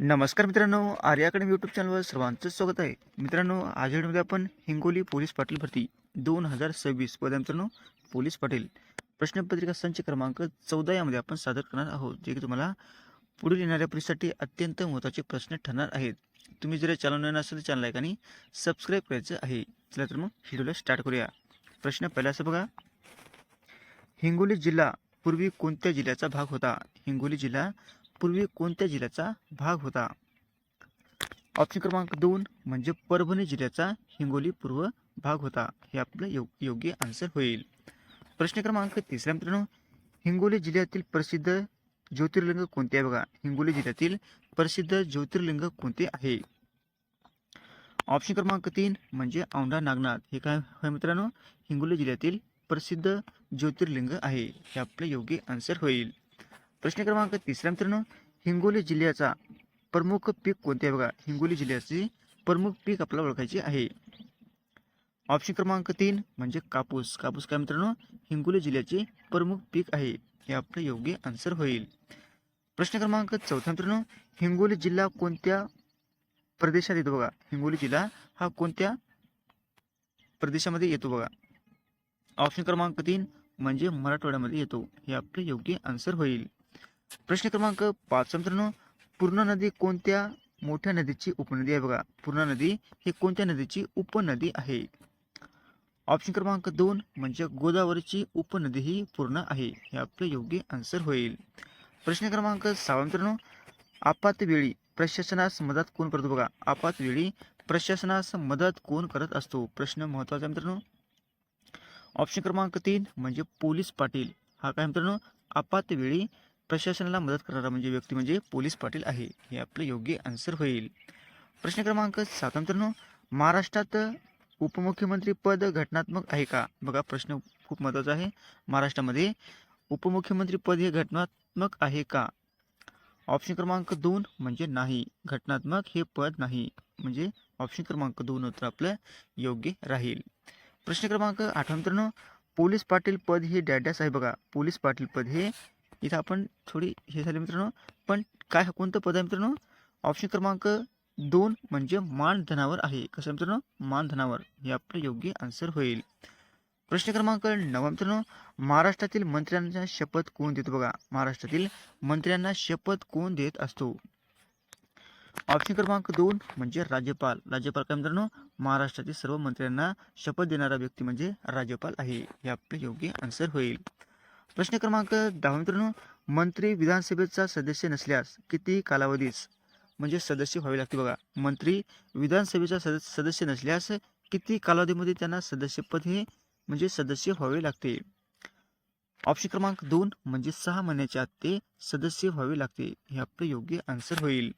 नमस्कार मित्रांनो, Arya academy YouTube चॅनलवर सर्वांचं स्वागत आहे. मित्रांनो, आज व्हिडिओमध्ये आपण हिंगोली पोलीस पाटील भरती 2026 पद मित्रांनो पोलीस पाटील प्रश्नपत्रिका संच क्रमांक 14 यामध्ये आपण सादर करणार आहोत, जे की तुम्हाला पुढील येणाऱ्या परीक्षेसाठी अत्यंत महत्त्वाचे प्रश्न ठरणार आहेत. तुम्ही जर चॅनल नवीन असेल तर चॅनल लाईक आणि सबस्क्राईब करायचं आहे. चला तर मग व्हिडिओला स्टार्ट करूया. प्रश्न पहिला असं बघा, हिंगोली जिल्हा पूर्वी कोणत्या जिल्ह्याचा भाग होता? हिंगोली जिल्हा पूर्वी कोणत्या जिल्ह्याचा भाग होता? ऑप्शन क्रमांक 2 म्हणजे परभणी जिल्ह्याचा हिंगोली पूर्व भाग होता. हे आपलं योग्य आन्सर होईल. प्रश्न क्रमांक 3 मित्रांनो, हिंगोली जिल्ह्यातील प्रसिद्ध ज्योतिर्लिंग कोणते आहे? बघा, हिंगोली जिल्ह्यातील प्रसिद्ध ज्योतिर्लिंग कोणते आहे? ऑप्शन क्रमांक 3 म्हणजे औंढा नागनाथ. हे काय होय मित्रांनो? हिंगोली जिल्ह्यातील प्रसिद्ध ज्योतिर्लिंग आहे. हे आपलं योग्य आन्सर होईल. प्रश्न क्रमांक 3 मित्रांनो, हिंगोली जिल्ह्याचा प्रमुख पीक कोणते आहे? बघा, हिंगोली जिल्ह्याचे प्रमुख पीक आपल्याला ओळखायचे आहे. ऑप्शन क्रमांक 3 म्हणजे कापूस. कापूस काय मित्रांनो? हिंगोली जिल्ह्याचे प्रमुख पीक आहे. हे आपलं योग्य आन्सर होईल. प्रश्न क्रमांक 4 मित्रांनो, हिंगोली जिल्हा कोणत्या प्रदेशात येतो? बघा, हिंगोली जिल्हा हा कोणत्या प्रदेशामध्ये येतो? बघा, ऑप्शन क्रमांक 3 म्हणजे मराठवाड्यामध्ये येतो. हे आपले योग्य आन्सर होईल. प्रश्न क्रमांक 5 मित्रांनो, पूर्णा नदी कोणत्या मोठ्या नदीची उपनदी आहे? बघा, पूर्णा नदी ही कोणत्या नदीची उपनदी आहे? ऑप्शन क्रमांक 2 म्हणजे गोदावरीची उपनदी ही पूर्णा आहे. हे आपले योग्य आन्सर होईल. प्रश्न क्रमांक 6 मित्रांनो, आपत्वेळी प्रशासनास मदत कोण करतो? बघा, आपत्वेळी प्रशासनास मदत कोण करत असतो? प्रश्न महत्त्वाचा मित्रांनो. ऑप्शन क्रमांक 3 म्हणजे पोलीस पाटील. हा काय मित्रांनो? आपत्वेळी प्रशासनाला मदत करणारा म्हणजे व्यक्ती म्हणजे पोलीस पाटील आहे. हे आपलं योग्य आन्सर होईल. प्रश्न क्रमांक 7 मित्रांनो, महाराष्ट्रात उपमुख्यमंत्री पद घटनात्मक आहे का? बघा, प्रश्न खूप महत्त्वाचा आहे. महाराष्ट्रामध्ये उपमुख्यमंत्री पद हे घटनात्मक आहे का? ऑप्शन क्रमांक 2 म्हणजे नाही, घटनात्मक हे पद नाही. म्हणजे ऑप्शन क्रमांक 2 उत्तर आपलं योग्य राहील. प्रश्न क्रमांक 8 मित्रांनो, पोलीस पाटील पद हे डॅडॅस आहे. बघा, पोलीस पाटील पद हे इथं आपण थोडी हे झाले मित्रांनो, पण काय कोणतं पद आहे मित्रांनो? ऑप्शन क्रमांक 2 म्हणजे मानधनावर आहे. कसं मित्रांनो? मानधनावर. हे आपलं योग्य आन्सर होईल. प्रश्न क्रमांक 9 मित्रांनो, महाराष्ट्रातील मंत्र्यांना शपथ कोण देतो? बघा, महाराष्ट्रातील मंत्र्यांना शपथ कोण देत असतो? ऑप्शन क्रमांक 2 म्हणजे राज्यपाल. राज्यपाल काय मित्रांनो? महाराष्ट्रातील सर्व मंत्र्यांना शपथ देणारा व्यक्ती म्हणजे राज्यपाल आहे. हे आपले योग्य आन्सर होईल. प्रश्न क्रमांक 10 मित्रांनो, मंत्री विधानसभेचा सदस्य नसल्यास किती कालावधीस म्हणजे सदस्य व्हावे लागते? बघा, मंत्री विधानसभेचा सदस्य नसल्यास किती कालावधीमध्ये त्यांना सदस्यपद हे म्हणजे सदस्य व्हावे लागते? ऑप्शन क्रमांक 2 म्हणजे 6 महिन्याच्या आत ते सदस्य व्हावे लागते. हे आपलं योग्य आन्सर होईल.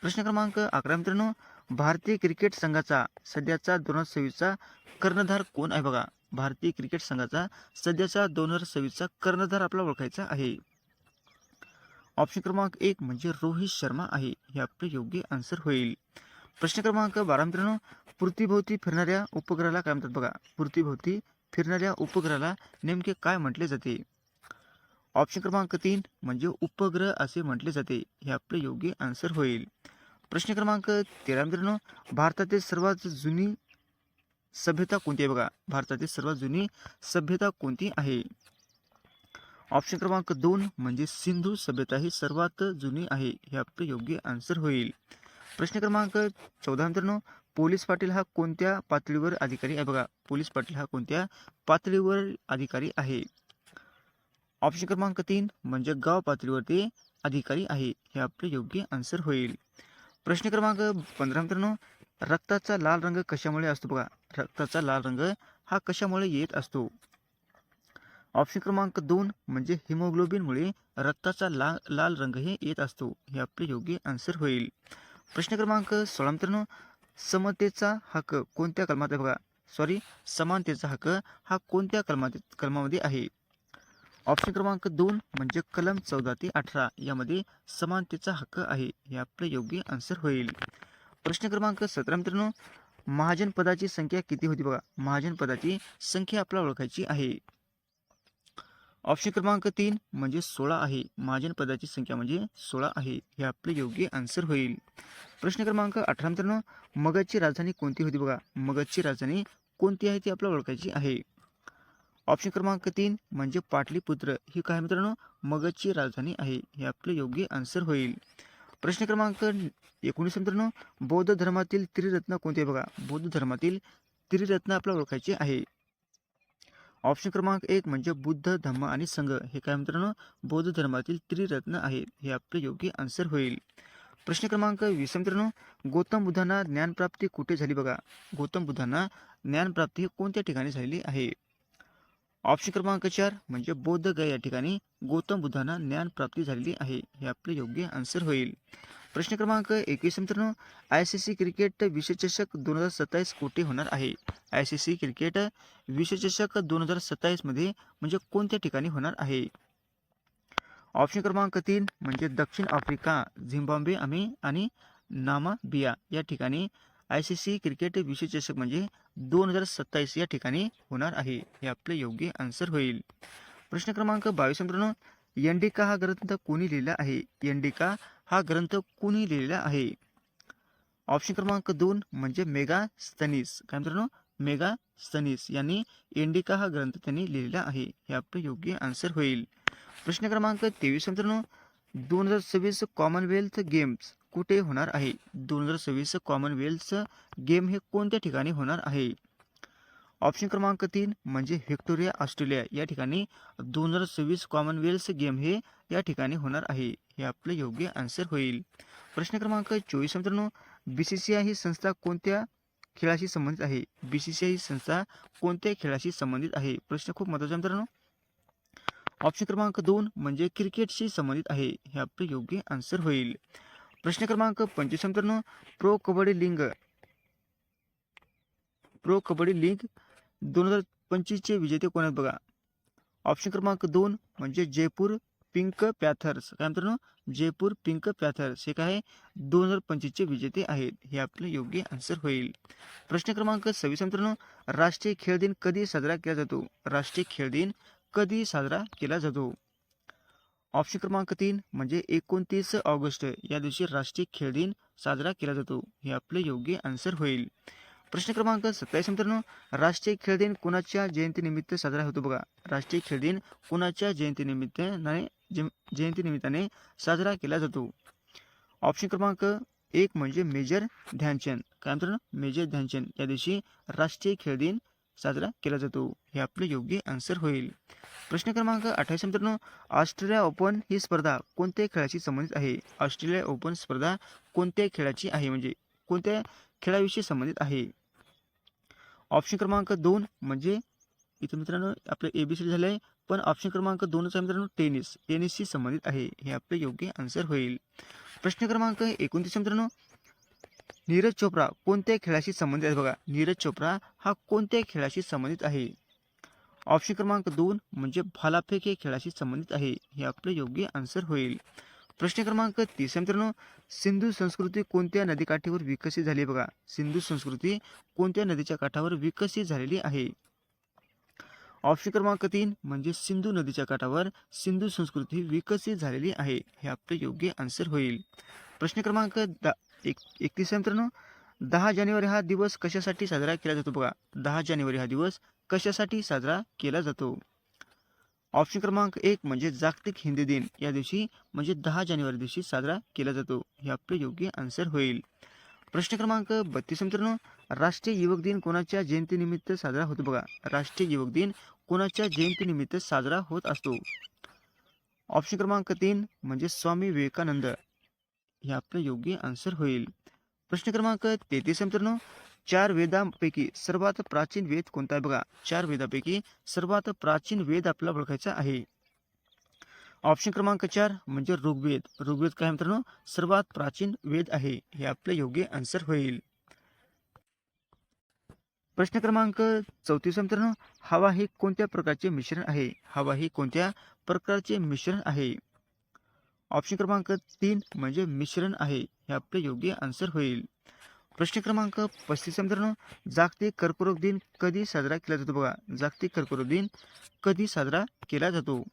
प्रश्न क्रमांक 11 मित्रांनो, भारतीय क्रिकेट संघाचा सध्याचा 2026चा कर्णधार कोण आहे? बघा, भारतीय क्रिकेट संघाचा सध्याचा 2026चा कर्णधार आपला ओळखायचा आहे. ऑप्शन क्रमांक 1 म्हणजे रोहित शर्मा आहे. हे आपले योग्य आन्सर होईल. प्रश्न क्रमांक 12 मित्रांनो, पृथ्वीभोवती फिरणाऱ्या उपग्रहाला काय म्हणतात? बघा, पृथ्वीभोवती फिरणाऱ्या उपग्रहाला नेमके काय म्हटले जाते? ऑप्शन क्रमांक 3 म्हणजे उपग्रह असे म्हटले जाते. हे आपले योग्य आन्सर होईल. प्रश्न क्रमांक 13 मित्रांनो, भारतातील सर्वात जुनी सभ्यता कोणती आहे? बघा, भारतातील सर्वात जुनी सभ्यता कोणती आहे? ऑप्शन क्रमांक 2 म्हणजे सिंधू सभ्यता ही सर्वात जुनी आहे. हे आपले योग्य आन्सर होईल. प्रश्न क्रमांक 14 मित्रांनो, पोलीस पाटील हा कोणत्या पातळीवर अधिकारी आहे? बघा, पोलीस पाटील हा कोणत्या पातळीवर अधिकारी आहे? ऑप्शन क्रमांक 3 म्हणजे गाव पातळीवरती अधिकारी आहे. हे आपले योग्य आन्सर होईल. प्रश्न क्रमांक 15 मित्रांनो, रक्ताचा लाल रंग कशामुळे असतो? बघा, रक्ताचा लाल रंग हा कशामुळे येत असतो? ऑप्शन क्रमांक 2 म्हणजे हिमोग्लोबिनमुळे रक्ताचा लाल रंग हे येत असतो. हे आपले योग्य आन्सर होईल. प्रश्न क्रमांक 16 मित्रांनो, समतेचा हक्क कोणत्या कलमात आहे? बघा, समानतेचा हक्क हा कोणत्या कलमामध्ये आहे? ऑप्शन क्रमांक 2 म्हणजे कलम 14 ते 18 यामध्ये समानतेचा हक्क आहे. हे आपले योग्य आन्सर होईल. प्रश्न क्रमांक 17 मित्रांनो, महाजन पदाची संख्या किती होती? बघा, महाजन पदाची संख्या आपल्याला ओळखायची आहे. ऑप्शन क्रमांक 3 म्हणजे 16 आहे. महाजन पदाची संख्या म्हणजे 16 आहे. हे आपले योग्य आन्सर होईल. प्रश्न क्रमांक 18 मित्रांनो, मगधची राजधानी कोणती होती बघा. मगधची राजधानी कोणती आहे ती आपल्याला ओळखायची आहे. ऑप्शन क्रमांक 3 म्हणजे पाटलीपुत्र ही काय मित्रांनो मगधची राजधानी आहे. हे आपले योग्य आन्सर होईल. प्रश्न क्रमांक 19 मित्रांनो, बौद्ध धर्मातील त्रिरत्न कोणते बघा. बौद्ध धर्मातील त्रिरत्न आपल्याला ओळखायचे आहे. ऑप्शन क्रमांक 1 म्हणजे बुद्ध, धम्म आणि संघ हे काय मित्रांनो बौद्ध धर्मातील त्रिरत्न आहेत. हे आपले योग्य आन्सर होईल. प्रश्न क्रमांक 20 मित्रांनो, गौतम बुद्धांना ज्ञानप्राप्ती कुठे झाली बघा. गौतम बुद्धांना ज्ञानप्राप्ती कोणत्या ठिकाणी झालेली आहे. ऑप्शन क्रमांक 4 म्हणजे बौद्ध गया या ठिकाणी गौतम बुद्धांना ज्ञानप्राप्ती झालेली आहे. हे आपले योग्य आन्सर होईल. प्रश्न क्रमांक 21 मित्रांनो, ICC क्रिकेट विश्वचषक 2027 कुठे होणार आहे. ICC क्रिकेट विश्वचषक 2027 मध्ये म्हणजे कोणत्या ठिकाणी होणार आहे. ऑप्शन क्रमांक 3 म्हणजे दक्षिण आफ्रिका, झिम्बाब्वे आणि नामाबिया या ठिकाणी ICC क्रिकेट विश्वचषक म्हणजे 2027 या ठिकाणी होणार आहे. हे आपले योग्य आन्सर होईल. प्रश्न क्रमांक 22 मित्रांनो, इंडिका हा ग्रंथ कोणी लिहिला आहे. इंडिका हा ग्रंथ कोणी लिहिलेला आहे. ऑप्शन क्रमांक 2 म्हणजे मेगास्थनीस काय मित्रांनो मेगास्थनीस यांनी इंडिका हा ग्रंथ त्यांनी लिहिलेला आहे. हे आपले योग्य आन्सर होईल. प्रश्न क्रमांक 23 मित्रांनो, 2026 कॉमनवेल्थ गेम्स कुठे होणार आहे. 2026 कॉमनवेल्थ गेम हे कोणत्या ठिकाणी होणार आहे. ऑप्शन क्रमांक 3 म्हणजे व्हिक्टोरिया ऑस्ट्रेलिया या ठिकाणी 2026 कॉमनवेल्थ गेम हे या ठिकाणी होणार आहे. हे आपले योग्य आन्सर होईल. प्रश्न क्रमांक 24 मित्रांनो, BCCI ही संस्था कोणत्या खेळाशी संबंधित आहे. BCCI ही संस्था कोणत्या खेळाशी संबंधित आहे. प्रश्न खूप महत्त्वाचा मित्रांनो. ऑप्शन क्रमांक 2 म्हणजे क्रिकेटशी संबंधित आहे. हे आपले योग्य आन्सर होईल. प्रश्न क्रमांक 25 मित्रांनो, प्रो कबड्डी लीग 2025 चे विजेते कोण आहेत बघा. ऑप्शन क्रमांक 2 म्हणजे जयपूर पिंक पॅथर्स काय मित्रांनो जयपूर पिंक पॅथर्स हे काय 2025 चे विजेते आहेत. हे आपले योग्य आन्सर होईल. प्रश्न क्रमांक 26 मित्रांनो, राष्ट्रीय खेळ दिन कधी साजरा केला जातो. राष्ट्रीय खेळ दिन कधी साजरा केला जातो. ऑप्शन क्रमांक 3 म्हणजे 29 ऑगस्ट या दिवशी राष्ट्रीय खेळ दिन साजरा केला जातो. हे आपले योग्य आन्सर होईल. प्रश्न क्रमांक 27 मित्रांनो, राष्ट्रीय खेळ दिन कुणाच्या जयंतीनिमित्त साजरा होतो बघा. राष्ट्रीय खेळ दिन कुणाच्या जयंतीनिमित्ताने साजरा केला जातो. ऑप्शन क्रमांक 1 म्हणजे मेजर ध्यानचंद काय मित्रांनो मेजर ध्यानचंद या दिवशी राष्ट्रीय खेळ दिन साजरा केला जातो. हे आपले योग्य आन्सर होईल. प्रश्न क्रमांक 28 मित्रांनो, ऑस्ट्रेलिया ओपन ही स्पर्धा कोणत्या खेळाशी संबंधित आहे. ऑस्ट्रेलिया ओपन स्पर्धा कोणत्या खेळाची आहे म्हणजे कोणत्या खेळाविषयी संबंधित आहे. ऑप्शन क्रमांक 2 म्हणजे इथे मित्रांनो आपले ABCD झाले पण ऑप्शन क्रमांक 2 चा मित्रांनो टेनिसशी संबंधित आहे. हे आपले योग्य आन्सर होईल. प्रश्न क्रमांक 29 मित्रांनो, नीरज चोप्रा कोणत्या खेळाशी संबंधित आहे बघा. नीरज चोप्रा हा कोणत्या खेळाशी संबंधित आहे. ऑप्शन क्रमांक 2 म्हणजे भालाफेक हे खेळाशी संबंधित आहे. हे आपले योग्य आन्सर होईल. प्रश्न क्रमांक 30 मित्रांनो, सिंधू संस्कृती कोणत्या नदीकाठावर विकसित झाली बघा. सिंधू संस्कृती कोणत्या नदीच्या काठावर विकसित झालेली आहे. ऑप्शन क्रमांक 3 म्हणजे सिंधू नदीच्या काठावर सिंधू संस्कृती विकसित झालेली आहे. हे आपले योग्य आन्सर होईल. प्रश्न क्रमांक 31 मित्रांनो, 10 जानेवारी हा दिवस कशासाठी साजरा केला जातो बघा. 10 जानेवारी हा दिवस कशासाठी साजरा केला जातो. ऑप्शन क्रमांक 1 म्हणजे जागतिक हिंदी दिन या दिवशी म्हणजे 10 जानेवारी दिवशी साजरा केला जातो. हे आपले योग्य आन्सर होईल. प्रश्न क्रमांक 32 मित्रांनो, राष्ट्रीय युवक दिन कोणाच्या जयंतीनिमित्त साजरा होतो बघा. राष्ट्रीय युवक दिन कोणाच्या जयंतीनिमित्त साजरा होत असतो. ऑप्शन क्रमांक 3 म्हणजे स्वामी विवेकानंद. हे आपले योग्य आन्सर होईल. प्रश्न क्रमांक 33 मित्रांनो, 4 वेदांपैकी सर्वात प्राचीन वेद कोणता आहे बघा. 4 वेदांपैकी सर्वात प्राचीन वेद आपल्याला ओळखायचा आहे. ऑप्शन क्रमांक 4 म्हणजे ऋग्वेद. ऋग्वेद काय मित्रांनो सर्वात प्राचीन वेद आहे. हे आपले योग्य आन्सर होईल. प्रश्न क्रमांक 34 मित्रांनो, हवा हे कोणत्या प्रकारचे मिश्रण आहे. हवा हे कोणत्या प्रकारचे मिश्रण आहे. ऑप्शन क्रमांक 3 म्हणजे मिश्रण आहे. हे आपले योग्य आन्सर होईल. प्रश्न क्रमांक 35 मित्रांनो, जागतिक कर्करोग दिन कधी साजरा केला जातो बघा. जागतिक कर्करोग दिन कधी साजरा केला जातो.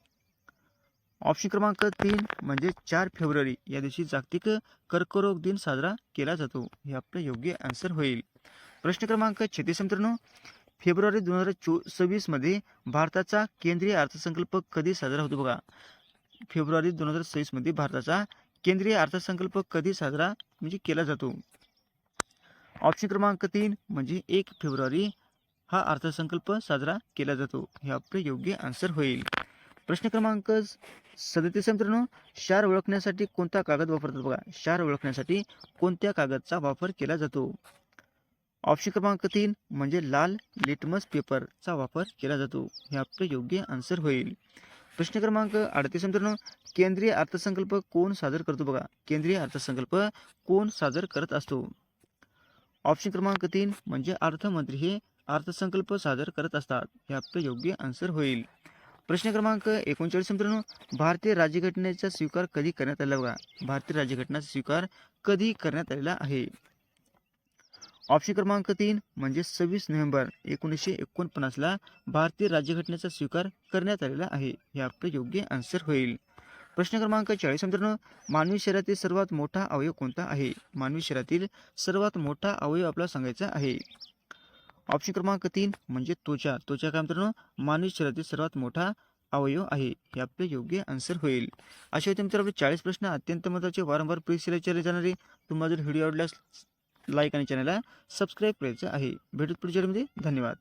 ऑप्शन क्रमांक 3 म्हणजे 4 फेब्रुवारी या दिवशी जागतिक कर्करोग दिन साजरा केला जातो. हे आपलं योग्य आन्सर होईल. प्रश्न क्रमांक 36 मित्रांनो, फेब्रुवारी 2026 मध्ये भारताचा केंद्रीय अर्थसंकल्प कधी साजरा होतो बघा. फेब्रुवारी 2026 मध्ये भारताचा केंद्रीय अर्थसंकल्प कधी साजरा म्हणजे केला जातो. ऑप्शन क्रमांक 3 म्हणजे 1 फेब्रुवारी हा अर्थसंकल्प साजरा केला जातो. हे आपलं योग्य आन्सर होईल. प्रश्न क्रमांक 37 मित्रांनो, क्षार ओळखण्यासाठी कोणता कागद वापरतात बघा. क्षार ओळखण्यासाठी कोणत्या कागदचा वापर केला जातो. ऑप्शन क्रमांक 3 म्हणजे लाल लिटमस पेपरचा वापर केला जातो. हे आपलं योग्य आन्सर होईल. प्रश्न क्रमांक 38 मित्रांनो, केंद्रीय अर्थसंकल्प कोण सादर करतो बघा. केंद्रीय अर्थसंकल्प कोण सादर करत असतो. ऑप्शन क्रमांक 3 म्हणजे अर्थमंत्री हे अर्थसंकल्प सादर करत असतात. हे आपलं योग्य आन्सर होईल. प्रश्न क्रमांक 39 मित्रांनो, भारतीय राज्यघटनेचा स्वीकार कधी करण्यात आला बघा. भारतीय राज्यघटनेचा स्वीकार कधी करण्यात आलेला आहे. ऑप्शन क्रमांक 3 म्हणजे 26 नोव्हेंबर 1949ला भारतीय राज्यघटनेचा स्वीकार करण्यात आलेला आहे. हे आपलं योग्य आन्सर होईल. प्रश्न क्रमांक 40 मित्रांनो, मानवी शरीरातील सर्वात मोठा अवयव कोणता आहे. मानवी शरीरातील सर्वात मोठा अवयव आपल्याला सांगायचा आहे. ऑप्शन क्रमांक 3 म्हणजे त्वचा. त्वचा काय मित्रांनो, मानवी शरीरातील सर्वात मोठा अवयव आहे. हे आपले योग्य आन्सर होईल. अशा होते मित्रांनो 40 प्रश्न अत्यंत महत्त्वाचे वारंवार परीक्षेला विचारले जाणारे. तुम्हाला जर व्हिडिओ आवडल्यास लाईक आणि चॅनलला सबस्क्राईब करायचं आहे. भेटूत पुढच्या व्हिडिओमध्ये. धन्यवाद.